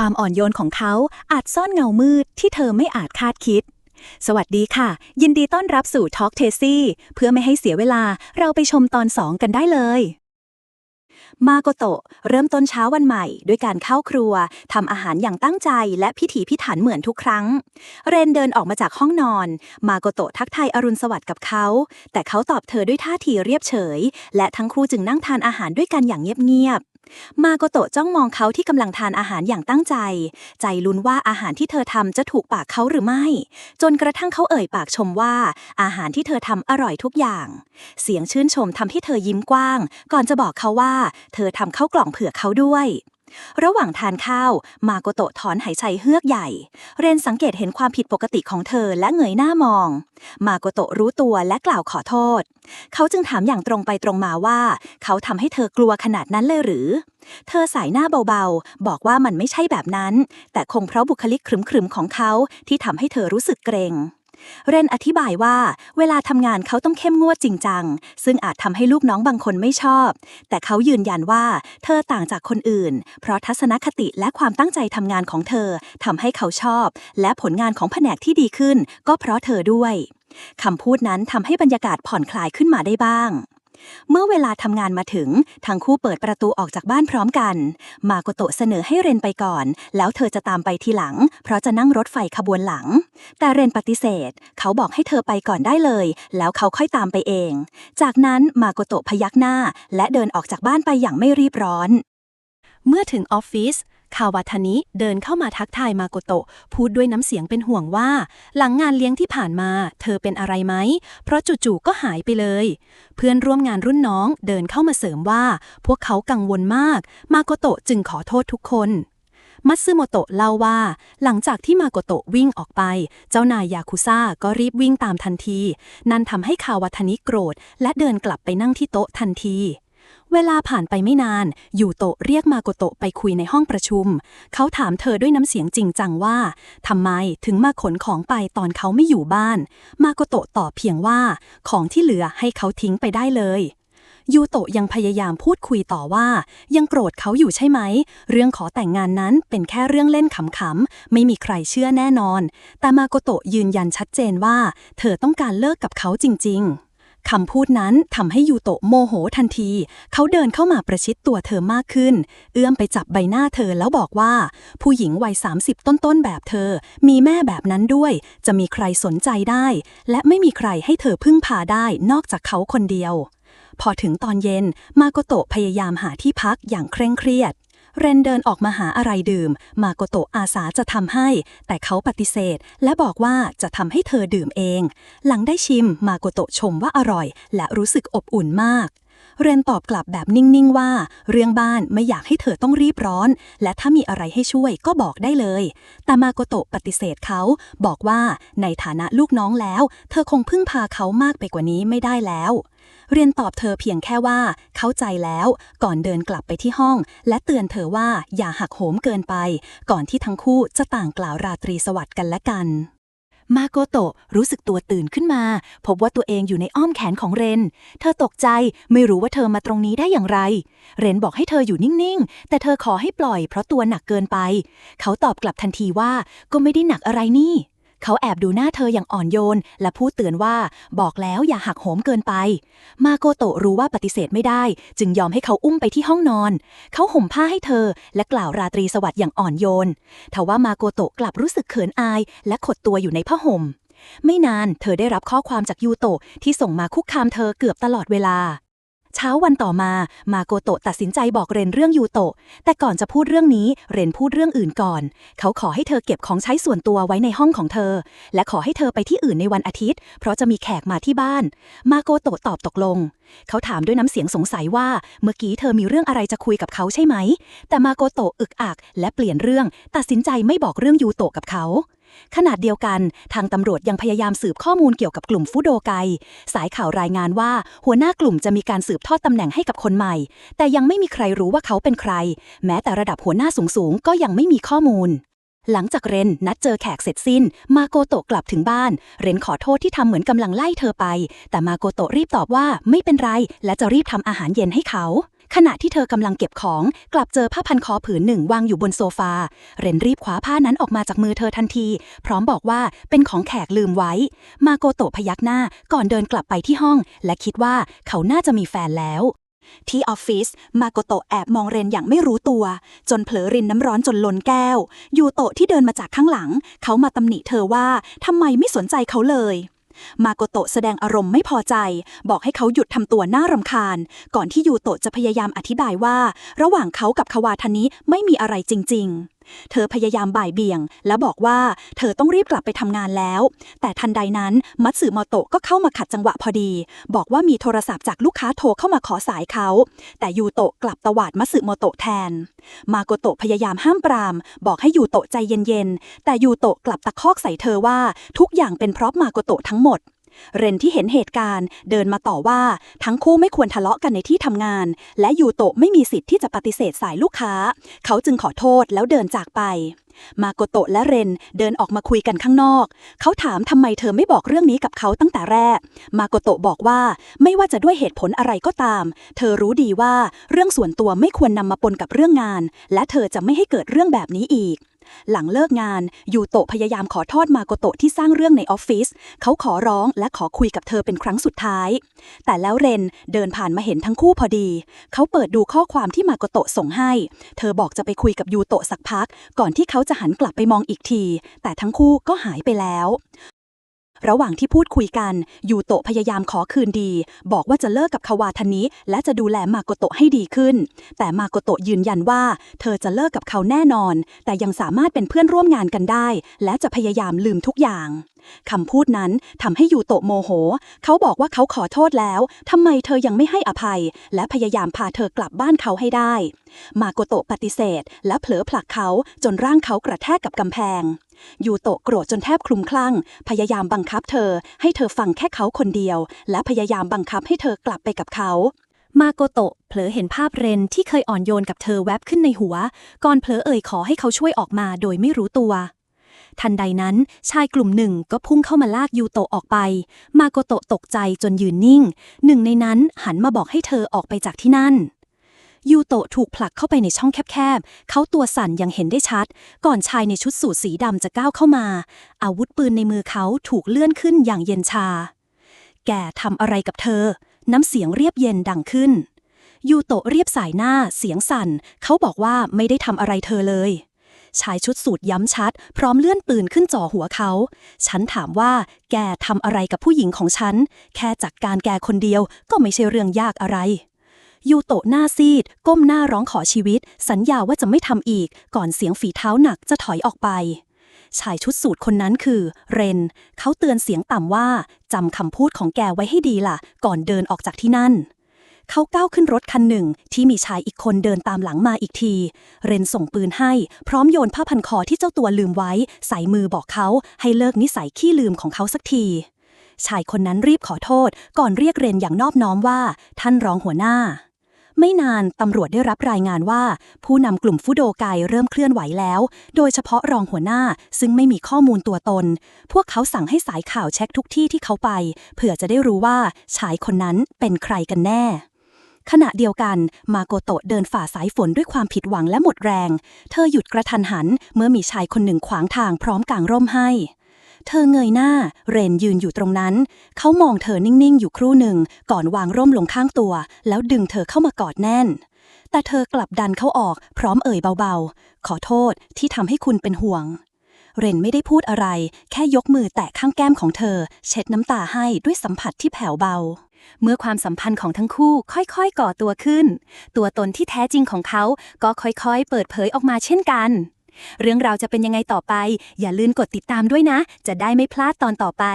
ความอ่อนโยนของเขาอาจซ่อนเงามืดที่เธอไม่อาจคาดคิดสวัสดีค่ะยินดีต้อนรับสู่ Talk Tasty เพื่อไม่ให้เสียเวลาเราไปชมตอน2กันได้เลยมาโกโตะเริ่มต้นเช้าวันใหม่ด้วยการเข้าครัวทำอาหารอย่างตั้งใจและพิถีพิถันเหมือนทุกครั้งเรนเดินออกมาจากห้องนอนมาโกโตะทักทายอรุณสวัสดิ์กับเขาแต่เขาตอบเธอด้วยท่าทีเรียบเฉยและทั้งคู่จึงนั่งทานอาหารด้วยกันอย่างเงียบๆมาโกโตะจ้องมองเขาที่กำลังทานอาหารอย่างตั้งใจใจลุ้นว่าอาหารที่เธอทำจะถูกปากเขาหรือไม่จนกระทั่งเขาเอ่ยปากชมว่าอาหารที่เธอทำอร่อยทุกอย่างเสียงชื่นชมทำให้เธอยิ้มกว้างก่อนจะบอกเขาว่าเธอทำข้าวกล่องเผื่อเขาด้วยระหว่างทานข้าวมาโกโตะถอนหายใจเฮือกใหญ่เรนสังเกตเห็นความผิดปกติของเธอและเงยหน้ามองมาโกโตะรู้ตัวและกล่าวขอโทษเขาจึงถามอย่างตรงไปตรงมาว่าเขาทำให้เธอกลัวขนาดนั้นเลยหรือเธอสายหน้าเบาๆบอกว่ามันไม่ใช่แบบนั้นแต่คงเพราะบุคลิกขรึมๆของเขาที่ทำให้เธอรู้สึกเกรงเรนอธิบายว่าเวลาทำงานเขาต้องเข้มงวดจริงจังซึ่งอาจทำให้ลูกน้องบางคนไม่ชอบแต่เขายืนยันว่าเธอต่างจากคนอื่นเพราะทัศนคติและความตั้งใจทำงานของเธอทำให้เขาชอบและผลงานของแผนกที่ดีขึ้นก็เพราะเธอด้วยคำพูดนั้นทำให้บรรยากาศผ่อนคลายขึ้นมาได้บ้างเมื่อเวลาทำงานมาถึงทั้งคู่เปิดประตูออกจากบ้านพร้อมกันมาโกโตะเสนอให้เรนไปก่อนแล้วเธอจะตามไปทีหลังเพราะจะนั่งรถไฟขบวนหลังแต่เรนปฏิเสธเขาบอกให้เธอไปก่อนได้เลยแล้วเขาค่อยตามไปเองจากนั้นมาโกโตะพยักหน้าและเดินออกจากบ้านไปอย่างไม่รีบร้อนเมื่อถึงออฟฟิศคาวาทานิเดินเข้ามาทักทายมาโกโตะพูดด้วยน้ำเสียงเป็นห่วงว่าหลังงานเลี้ยงที่ผ่านมาเธอเป็นอะไรไหมเพราะจู่ๆก็หายไปเลยเพื่อนร่วมงานรุ่นน้องเดินเข้ามาเสริมว่าพวกเขากังวลมากมาโกโตะจึงขอโทษทุกคนมัตสึโมโตะเล่าว่าหลังจากที่มาโกโตะวิ่งออกไปเจ้านายยาคุซ่าก็รีบวิ่งตามทันทีนั่นทำให้คาวาทานิโกรธและเดินกลับไปนั่งที่โต๊ะทันทีเวลาผ่านไปไม่นานยูโตะเรียกมาโกโตะไปคุยในห้องประชุมเขาถามเธอด้วยน้ำเสียงจริงจังว่าทำไมถึงมาขนของไปตอนเขาไม่อยู่บ้านมาโกโตะตอบเพียงว่าของที่เหลือให้เขาทิ้งไปได้เลยยูโตะยังพยายามพูดคุยต่อว่ายังโกรธเขาอยู่ใช่ไหมเรื่องขอแต่งงานนั้นเป็นแค่เรื่องเล่นขำๆไม่มีใครเชื่อแน่นอนแต่มาโกโตะยืนยันชัดเจนว่าเธอต้องการเลิกกับเขาจริงๆคำพูดนั้นทำให้ยูโตะโมโหทันทีเขาเดินเข้ามาประชิดตัวเธอมากขึ้นเอื้อมไปจับใบหน้าเธอแล้วบอกว่าผู้หญิงวัย30ต้นๆแบบเธอมีแม่แบบนั้นด้วยจะมีใครสนใจได้และไม่มีใครให้เธอพึ่งพาได้นอกจากเขาคนเดียวพอถึงตอนเย็นมาโกโตะพยายามหาที่พักอย่างเคร่งเครียดเรนเดินออกมาหาอะไรดื่มมาโกโตะอาสาจะทำให้แต่เขาปฏิเสธและบอกว่าจะทำให้เธอดื่มเองหลังได้ชิมมาโกโตะชมว่าอร่อยและรู้สึกอบอุ่นมากเรนตอบกลับแบบนิ่งๆว่าเรื่องบ้านไม่อยากให้เธอต้องรีบร้อนและถ้ามีอะไรให้ช่วยก็บอกได้เลยแต่มาโกโตะปฏิเสธเขาบอกว่าในฐานะลูกน้องแล้วเธอคงพึ่งพาเขามากไปกว่านี้ไม่ได้แล้วเรียนตอบเธอเพียงแค่ว่าเข้าใจแล้วก่อนเดินกลับไปที่ห้องและเตือนเธอว่าอย่าหักโหมเกินไปก่อนที่ทั้งคู่จะต่างกล่าวราตรีสวัสดิ์กันและกันมาโกโตะรู้สึกตัวตื่นขึ้นมาพบว่าตัวเองอยู่ในอ้อมแขนของเรนเธอตกใจไม่รู้ว่าเธอมาตรงนี้ได้อย่างไรเรนบอกให้เธออยู่นิ่งๆแต่เธอขอให้ปล่อยเพราะตัวหนักเกินไปเขาตอบกลับทันทีว่าก็ไม่ได้หนักอะไรนี่เขาแอบดูหน้าเธออย่างอ่อนโยนและพูดเตือนว่าบอกแล้วอย่าหักโหมเกินไปมาโกโตะรู้ว่าปฏิเสธไม่ได้จึงยอมให้เขาอุ้มไปที่ห้องนอนเขาห่มผ้าให้เธอและกล่าวราตรีสวัสดิ์อย่างอ่อนโยนทว่ามาโกโตะกลับรู้สึกเขินอายและขดตัวอยู่ในผ้าห่มไม่นานเธอได้รับข้อความจากยูโตะที่ส่งมาคุกคามเธอเกือบตลอดเวลาเช้าวันต่อมามาโกโตะตัดสินใจบอกเรนเรื่องยูโตะแต่ก่อนจะพูดเรื่องนี้เรนพูดเรื่องอื่นก่อนเขาขอให้เธอเก็บของใช้ส่วนตัวไว้ในห้องของเธอและขอให้เธอไปที่อื่นในวันอาทิตย์เพราะจะมีแขกมาที่บ้านมาโกโตะตอบตกลงเขาถามด้วยน้ำเสียงสงสัยว่าเมื่อกี้เธอมีเรื่องอะไรจะคุยกับเขาใช่ไหมแต่มาโกโตะอึกอักและเปลี่ยนเรื่องตัดสินใจไม่บอกเรื่องยูโตะกับเขาขณะเดียวกันทางตำรวจยังพยายามสืบข้อมูลเกี่ยวกับกลุ่มฟุโดไกสายข่าวรายงานว่าหัวหน้ากลุ่มจะมีการสืบทอดตำแหน่งให้กับคนใหม่แต่ยังไม่มีใครรู้ว่าเขาเป็นใครแม้แต่ระดับหัวหน้าสูงๆก็ยังไม่มีข้อมูลหลังจากเรนนัดเจอแขกเสร็จสิ้นมาโกโตะกลับถึงบ้านเรนขอโทษที่ทำเหมือนกำลังไล่เธอไปแต่มาโกโตะรีบตอบว่าไม่เป็นไรและจะรีบทำอาหารเย็นให้เขา ขณะที่เธอกำลังเก็บของกลับเจอผ้าพันคอผืนหนึ่งวางอยู่บนโซฟาเรนรีบคว้าผ้านั้นออกมาจากมือเธอทันทีพร้อมบอกว่าเป็นของแขกลืมไว้มาโกโตะพยักหน้าก่อนเดินกลับไปที่ห้องและคิดว่าเขาน่าจะมีแฟนแล้วที่ออฟฟิศมาโกโตะแอบมองเรนอย่างไม่รู้ตัวจนเผลอรินน้ำร้อนจนล้นแก้วยูโตะที่เดินมาจากข้างหลังเขามาตำหนิเธอว่าทำไมไม่สนใจเขาเลยมาโกโตะแสดงอารมณ์ไม่พอใจบอกให้เขาหยุดทำตัวน่ารำคาญก่อนที่ยูโตะจะพยายามอธิบายว่าระหว่างเขากับคาวาทานิไม่มีอะไรจริงๆเธอพยายามบ่ายเบี่ยงและบอกว่าเธอต้องรีบกลับไปทำงานแล้วแต่ทันใดนั้นมัตสึโมโตะก็เข้ามาขัดจังหวะพอดีบอกว่ามีโทรศัพท์จากลูกค้าโทรเข้ามาขอสายเขาแต่ยูโตะกลับตวาดมัตสึโมโตะแทนมาโกโตะพยายามห้ามปรามบอกให้ยูโตะใจเย็นๆแต่ยูโตะกลับตะคอกใส่เธอว่าทุกอย่างเป็นเพราะมาโกโตะทั้งหมดเรนที่เห็นเหตุการณ์เดินมาต่อว่าทั้งคู่ไม่ควรทะเลาะกันในที่ทำงานและยูโตะไม่มีสิทธิ์ที่จะปฏิเสธสายลูกค้าเขาจึงขอโทษแล้วเดินจากไปมาโกโตะและเรนเดินออกมาคุยกันข้างนอกเขาถามทำไมเธอไม่บอกเรื่องนี้กับเขาตั้งแต่แรกมาโกโตะบอกว่าไม่ว่าจะด้วยเหตุผลอะไรก็ตามเธอรู้ดีว่าเรื่องส่วนตัวไม่ควรนำมาปนกับเรื่องงานและเธอจะไม่ให้เกิดเรื่องแบบนี้อีกหลังเลิกงานยูโตะพยายามขอโทษมาโกโตะที่สร้างเรื่องในออฟฟิศเขาขอร้องและขอคุยกับเธอเป็นครั้งสุดท้ายแต่แล้วเรนเดินผ่านมาเห็นทั้งคู่พอดีเขาเปิดดูข้อความที่มาโกโตะส่งให้เธอบอกจะไปคุยกับยูโตะสักพักก่อนที่เขาจะหันกลับไปมองอีกทีแต่ทั้งคู่ก็หายไปแล้วระหว่างที่พูดคุยกันยูโตะพยายามขอคืนดีบอกว่าจะเลิกกับคาวาทานิและจะดูแลมาโกโตะให้ดีขึ้นแต่มาโกโตะยืนยันว่าเธอจะเลิกกับเขาแน่นอนแต่ยังสามารถเป็นเพื่อนร่วมงานกันได้และจะพยายามลืมทุกอย่างคำพูดนั้นทำให้ยูโตะโมโหเขาบอกว่าเขาขอโทษแล้วทำไมเธอยังไม่ให้อภัยและพยายามพาเธอกลับบ้านเขาให้ได้มาโกโตะปฏิเสธและเผลอผลักเขาจนร่างเขากระแทกกับกำแพงยูโตะโกรธจนแทบคลุ้มคลั่งพยายามบังคับเธอให้เธอฟังแค่เขาคนเดียวและพยายามบังคับให้เธอกลับไปกับเขามาโกโตะเผลอเห็นภาพเรนที่เคยอ่อนโยนกับเธอแวบขึ้นในหัวก่อนเผลอเอ่ยขอให้เขาช่วยออกมาโดยไม่รู้ตัวทันใดนั้นชายกลุ่มหนึ่งก็พุ่งเข้ามาลากยูโตะออกไปมาโกโตะตกใจจนยืนนิ่งหนึ่งในนั้นหันมาบอกให้เธอออกไปจากที่นั่นยูโตะถูกผลักเข้าไปในช่องแคบๆเขาตัวสั่นยังเห็นได้ชัดก่อนชายในชุดสูทสีดำจะก้าวเข้ามาอาวุธปืนในมือเขาถูกเลื่อนขึ้นอย่างเย็นชาแกทำอะไรกับเธอน้ำเสียงเรียบเย็นดังขึ้นยูโตะเรียบสายหน้าเสียงสั่นเขาบอกว่าไม่ได้ทำอะไรเธอเลยชายชุดสูทย้ำชัดพร้อมเลื่อนปืนขึ้นจ่อหัวเขาฉันถามว่าแกทำอะไรกับผู้หญิงของฉันแค่จัดการแกคนเดียวก็ไม่ใช่เรื่องยากอะไรยูโตะหน้าซีดก้มหน้าร้องขอชีวิตสัญญาว่าจะไม่ทำอีกก่อนเสียงฝีเท้าหนักจะถอยออกไปชายชุดสูทคนนั้นคือเรนเขาเตือนเสียงต่ำว่าจำคำพูดของแกไว้ให้ดีล่ะก่อนเดินออกจากที่นั่นเขาก้าวขึ้นรถคันหนึ่งที่มีชายอีกคนเดินตามหลังมาอีกทีเรนส่งปืนให้พร้อมโยนผ้าพันคอที่เจ้าตัวลืมไว้ใส่มือบอกเขาให้เลิกนิสัยขี้ลืมของเขาสักทีชายคนนั้นรีบขอโทษก่อนเรียกเรนอย่างนอบน้อมว่าท่านรองหัวหน้าไม่นานตำรวจได้รับรายงานว่าผู้นำกลุ่มฟุโดไกเริ่มเคลื่อนไหวแล้วโดยเฉพาะรองหัวหน้าซึ่งไม่มีข้อมูลตัวตนพวกเขาสั่งให้สายข่าวเช็คทุกที่ที่เขาไปเพื่อจะได้รู้ว่าชายคนนั้นเป็นใครกันแน่ขณะเดียวกันมาโกโตะเดินฝ่าสายฝนด้วยความผิดหวังและหมดแรงเธอหยุดกระทันหันเมื่อมีชายคนหนึ่งขวางทางพร้อมกางร่มให้เธอเงยหน้าเรนยืนอยู่ตรงนั้นเขามองเธอนิ่งๆอยู่ครู่หนึ่งก่อนวางร่มลงข้างตัวแล้วดึงเธอเข้ามากอดแน่นแต่เธอกลับดันเขาออกพร้อมเอ่ยเบาๆขอโทษที่ทำให้คุณเป็นห่วงเรนไม่ได้พูดอะไรแค่ยกมือแตะข้างแก้มของเธอเช็ดน้ำตาให้ด้วยสัมผัสที่แผ่วเบาเมื่อความสัมพันธ์ของทั้งคู่ค่อยๆก่อตัวขึ้นตัวตนที่แท้จริงของเขาก็ค่อยๆเปิดเผยออกมาเช่นกันเรื่องราวจะเป็นยังไงต่อไปอย่าลืมกดติดตามด้วยนะจะได้ไม่พลาดตอนต่อไป